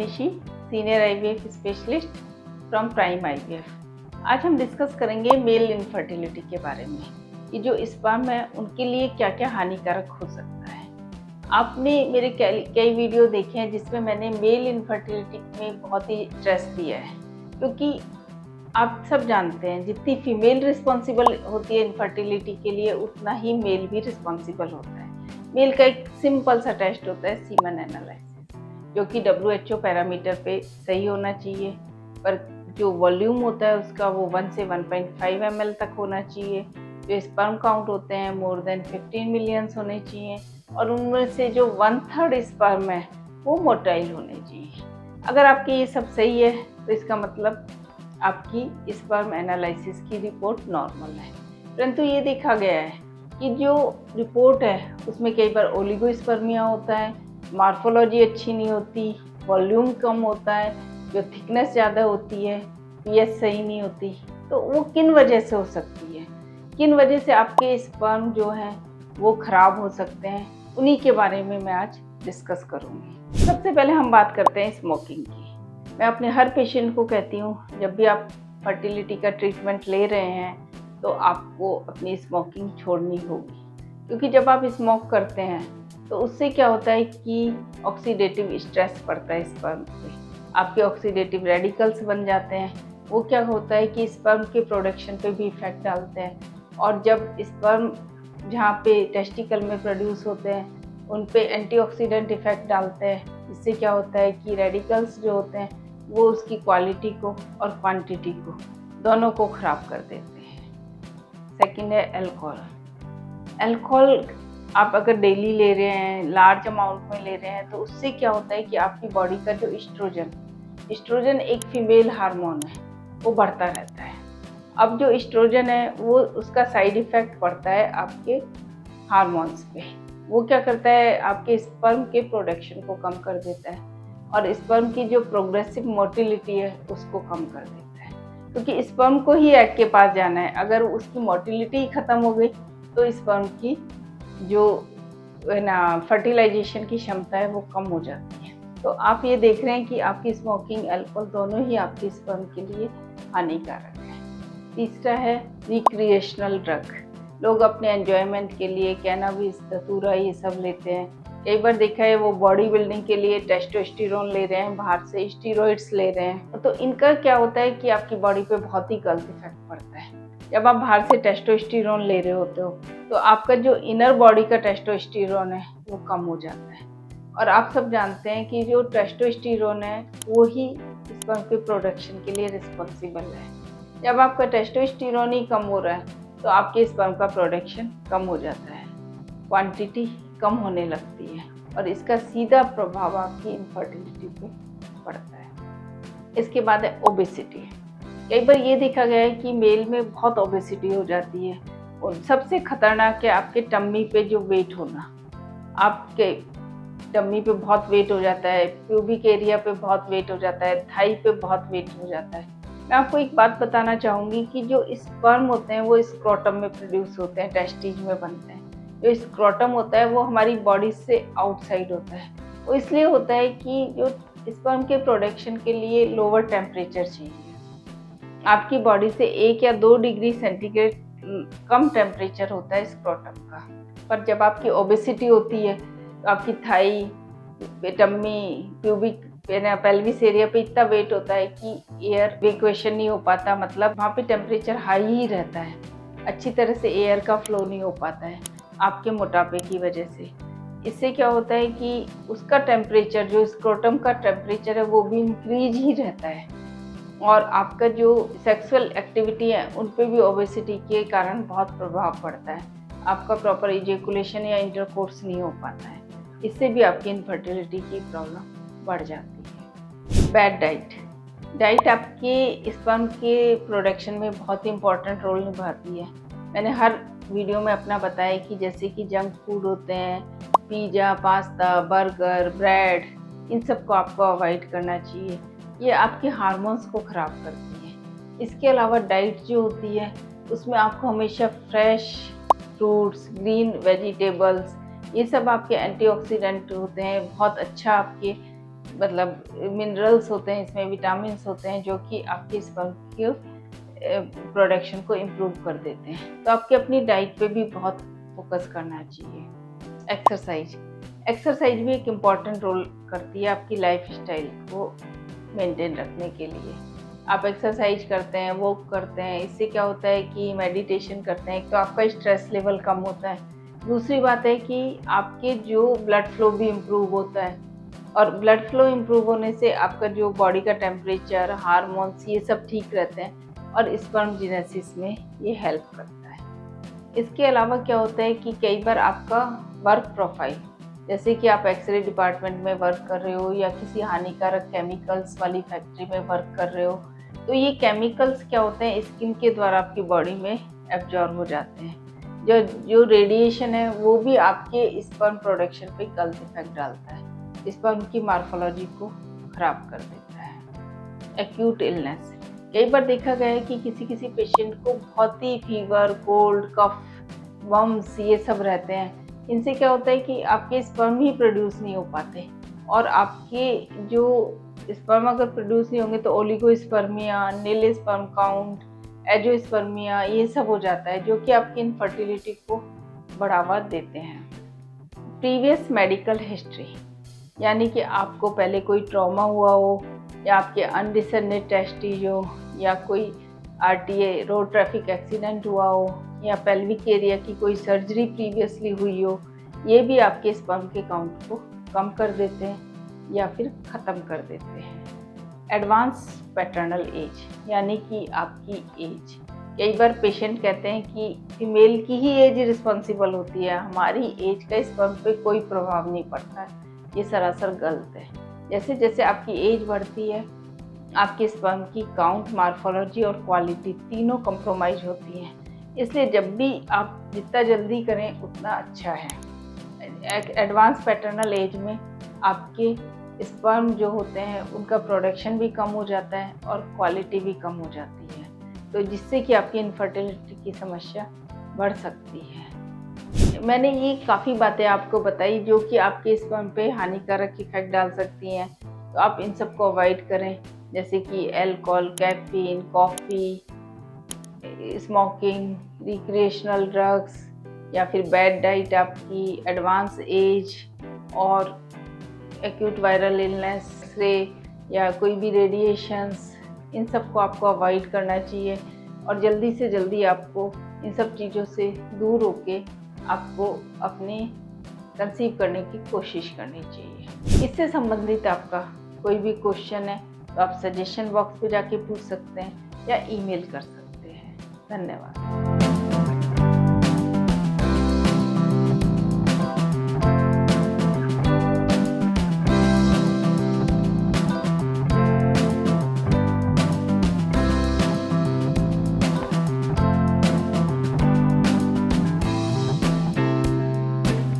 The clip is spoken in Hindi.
Nishi, senior IVF specialist from prime IVF। आज हम डिस्कस करेंगे मेल इनफर्टिलिटी के बारे में कि जो स्पर्म है उनके लिए क्या क्या हानिकारक हो सकता है। आपने मेरे कई वीडियो देखे हैं जिसमें मैंने मेल इनफर्टिलिटी में बहुत ही स्ट्रेस दिया है, क्योंकि आप सब जानते हैं जितनी फीमेल रिस्पॉन्सिबल होती है इनफर्टिलिटी के लिए उतना ही मेल भी रिस्पॉन्सिबल होता है। मेल का एक सिंपल सा टेस्ट होता है सीमन एनालिसिस, जो कि WHO पैरामीटर पे सही होना चाहिए, पर जो वॉल्यूम होता है उसका वो 1 से 1.5 ml तक होना चाहिए। जो स्पर्म काउंट होते हैं मोर देन 15 मिलियंस होने चाहिए, और उनमें से जो 1/3 स्पर्म है वो मोटाइल होने चाहिए। अगर आपकी ये सब सही है तो इसका मतलब आपकी स्पर्म एनालिसिस की रिपोर्ट नॉर्मल है। परंतु ये देखा गया है कि जो रिपोर्ट है उसमें कई बार ओलिगोस्पर्मिया होता है, मार्फोलॉजी अच्छी नहीं होती, वॉल्यूम कम होता है, जो थिकनेस ज़्यादा होती है, pH सही नहीं होती। तो वो किन वजह से हो सकती है, किन वजह से आपके स्पर्म जो हैं वो ख़राब हो सकते हैं, उन्हीं के बारे में मैं आज डिस्कस करूँगी। सबसे पहले हम बात करते हैं स्मोकिंग की। मैं अपने हर पेशेंट को कहती हूँ, जब भी आप फर्टिलिटी का ट्रीटमेंट ले रहे हैं तो आपको अपनी स्मोकिंग छोड़नी होगी, क्योंकि जब आप स्मोक करते हैं तो उससे क्या होता है कि ऑक्सीडेटिव स्ट्रेस पड़ता है स्पर्म पे, आपके ऑक्सीडेटिव रेडिकल्स बन जाते हैं। वो क्या होता है कि स्पर्म के प्रोडक्शन पे भी इफ़ेक्ट डालते हैं, और जब स्पर्म जहाँ पे टेस्टिकल में प्रोड्यूस होते हैं उन पे एंटीऑक्सीडेंट इफ़ेक्ट डालते हैं। इससे क्या होता है कि रेडिकल्स जो होते हैं वो उसकी क्वालिटी को और क्वांटिटी को दोनों को ख़राब कर देते हैं। सेकंड है अल्कोहल आप अगर डेली ले रहे हैं, लार्ज अमाउंट में ले रहे हैं, तो उससे क्या होता है कि आपकी बॉडी का जो एस्ट्रोजन एक फीमेल हार्मोन है वो बढ़ता रहता है। अब जो एस्ट्रोजन है वो उसका साइड इफ़ेक्ट पड़ता है आपके हार्मोन्स पे। वो क्या करता है, आपके स्पर्म के प्रोडक्शन को कम कर देता है, और स्पर्म की जो प्रोग्रेसिव मोटिलिटी है उसको कम कर देता है, क्योंकि स्पर्म को ही एग के पास जाना है। अगर उसकी मोटिलिटी ही ख़त्म हो गई तो स्पर्म की जो फर्टिलाइजेशन की क्षमता है वो कम हो जाती है। तो आप ये देख रहे हैं कि आपकी स्मोकिंग, अल्कोहल दोनों ही आपके स्पर्म के लिए हानिकारक है। तीसरा है रिक्रिएशनल ड्रग। लोग अपने एंजॉयमेंट के लिए कैनाबिस, धतूरा ये सब लेते हैं। कई बार देखा है वो बॉडी बिल्डिंग के लिए टेस्टोस्टेरोन ले रहे हैं, बाहर से स्टीरॉइड्स ले रहे हैं। तो इनका क्या होता है कि आपकी बॉडी पे बहुत ही गलत इफेक्ट पड़ता है। जब आप बाहर से टेस्टोस्टेरोन ले रहे होते हो तो आपका जो इनर बॉडी का टेस्टोस्टेरोन है वो कम हो जाता है, और आप सब जानते हैं कि जो टेस्टोस्टेरोन है वो ही स्पर्म के प्रोडक्शन के लिए रिस्पॉन्सिबल है। जब आपका टेस्टोस्टेरोन ही कम हो रहा है तो आपके स्पर्म का प्रोडक्शन कम हो जाता है, क्वांटिटी कम होने लगती है, और इसका सीधा प्रभाव आपकी इनफर्टिलिटी पे पड़ता है। इसके बाद है ओबेसिटी। कई बार ये देखा गया है कि मेल में बहुत ओबेसिटी हो जाती है, और सबसे खतरनाक है आपके टम्मी पे जो वेट होना। आपके टम्मी पे बहुत वेट हो जाता है, प्यूबिक एरिया पे बहुत वेट हो जाता है, थाई पे बहुत वेट हो जाता है। मैं आपको एक बात बताना चाहूँगी कि जो स्पर्म होते हैं वो स्क्रोटम में प्रोड्यूस होते हैं, टेस्टिज में बनते हैं। जो स्क्रोटम होता है वो हमारी बॉडी से आउटसाइड होता है। वो इसलिए होता है कि जो स्पर्म के प्रोडक्शन के लिए लोअर टेम्परेचर चाहिए। आपकी बॉडी से 1 या 2 डिग्री सेंटीग्रेड कम टेम्परेचर होता है स्क्रोटम का। पर जब आपकी ओबेसिटी होती है तो आपकी thigh, tummy, pubic pelvis area पे इतना वेट होता है कि एयर इवैक्यूएशन नहीं हो पाता, मतलब वहाँ पे टेम्परेचर हाई ही रहता है, अच्छी तरह से एयर का फ्लो नहीं हो पाता है आपके मोटापे की वजह से। इससे क्या होता है कि उसका टेम्परेचर, जो स्क्रोटम का टेम्परेचर है वो भी इंक्रीज ही रहता है, और आपका जो सेक्सुअल एक्टिविटी है उन पे भी ओबेसिटी के कारण बहुत प्रभाव पड़ता है। आपका प्रॉपर इजैकुलेशन या इंटरकोर्स नहीं हो पाता है। इससे भी आपकी इनफर्टिलिटी की प्रॉब्लम बढ़ जाती है। बैड डाइट आपके स्पर्म के प्रोडक्शन में बहुत ही इम्पोर्टेंट रोल निभाती है। मैंने हर वीडियो में अपना बताया कि जैसे कि जंक फूड होते हैं, पिज़्ज़ा, पास्ता, बर्गर, ब्रेड, इन सब को आपको अवॉइड करना चाहिए। ये आपके हार्मोन्स को ख़राब करती है। इसके अलावा डाइट जो होती है उसमें आपको हमेशा फ्रेश फ्रूट्स, ग्रीन वेजिटेबल्स, ये सब आपके एंटीऑक्सीडेंट होते हैं, बहुत अच्छा आपके मतलब मिनरल्स होते हैं, इसमें विटामिन्स होते हैं जो कि आपके स्पर्म के प्रोडक्शन को इम्प्रूव कर देते हैं। तो आपके अपनी डाइट पे भी बहुत फोकस करना चाहिए। एक्सरसाइज भी एक इम्पॉर्टेंट रोल करती है आपकी लाइफ स्टाइल को मेंटेन रखने के लिए। आप एक्सरसाइज करते हैं, वॉक करते हैं, इससे क्या होता है कि मेडिटेशन करते हैं तो आपका स्ट्रेस लेवल कम होता है। दूसरी बात है कि आपके जो ब्लड फ्लो भी इम्प्रूव होता है, और ब्लड फ्लो इम्प्रूव होने से आपका जो बॉडी का टेम्परेचर, हार्मोन्स, ये सब ठीक रहते हैं और स्पर्म जेनेसिस में ये हेल्प करता है। इसके अलावा क्या होता है कि कई बार आपका वर्क प्रोफाइल, जैसे कि आप एक्सरे डिपार्टमेंट में वर्क कर रहे हो या किसी हानिकारक केमिकल्स वाली फैक्ट्री में वर्क कर रहे हो, तो ये केमिकल्स क्या होते हैं, स्किन के द्वारा आपकी बॉडी में एब्जॉर्ब हो जाते हैं। जो रेडिएशन है वो भी आपके स्पर्म प्रोडक्शन पे गलत इफेक्ट डालता है, स्पर्म की मॉर्फोलॉजी को खराब कर देता है। एक्यूट इलनेस, कई बार देखा गया है कि किसी पेशेंट को बहुत ही फीवर, कोल्ड, कफ, बम्स, ये सब रहते हैं। इनसे क्या होता है कि आपके स्पर्म ही प्रोड्यूस नहीं हो पाते, और आपके जो स्पर्म अगर प्रोड्यूस नहीं होंगे तो ओलिगोस्पर्मिया, नील स्पर्म काउंट, एजोस्पर्मिया, ये सब हो जाता है जो कि आपकी इनफर्टिलिटी को बढ़ावा देते हैं। प्रीवियस मेडिकल हिस्ट्री, यानी कि आपको पहले कोई ट्रॉमा हुआ हो, या आपके अनडिसेंडेड टेस्टिज हो, या कोई RTA रोड ट्रैफिक एक्सीडेंट हुआ हो, या पेल्विक एरिया की कोई सर्जरी प्रीवियसली हुई हो, ये भी आपके स्पर्म के काउंट को कम कर देते हैं या फिर ख़त्म कर देते हैं। एडवांस पैटर्नल एज, यानी कि आपकी एज, कई बार पेशेंट कहते हैं कि फीमेल की ही एज रिस्पॉन्सिबल होती है, हमारी एज का स्पर्म पे कोई प्रभाव नहीं पड़ता है। ये सरासर गलत है। जैसे जैसे आपकी एज बढ़ती है, आपके स्पर्म की काउंट, मॉर्फोलॉजी और क्वालिटी तीनों कंप्रोमाइज होती हैं। इसलिए जब भी आप जितना जल्दी करें उतना अच्छा है। एडवांस पैटर्नल एज में आपके स्पर्म जो होते हैं उनका प्रोडक्शन भी कम हो जाता है और क्वालिटी भी कम हो जाती है, तो जिससे कि आपकी इनफर्टिलिटी की समस्या बढ़ सकती है। मैंने ये काफ़ी बातें आपको बताई जो कि आपके स्पर्म पे हानिकारक इफेक्ट डाल सकती हैं, तो आप इन सब को अवॉइड करें, जैसे कि alcohol, caffeine, coffee, smoking, recreational drugs, या फिर बैड डाइट आपकी, एडवांस एज और एक्यूट वायरल इलनेस से, या कोई भी रेडिएशंस, इन सब को आपको अवॉइड करना चाहिए। और जल्दी से जल्दी आपको इन सब चीज़ों से दूर होके आपको अपने कंसीव करने की कोशिश करनी चाहिए। इससे संबंधित आपका कोई भी क्वेश्चन है तो आप सजेशन बॉक्स पे जाके पूछ सकते हैं या ईमेल कर सकते हैं। धन्यवाद।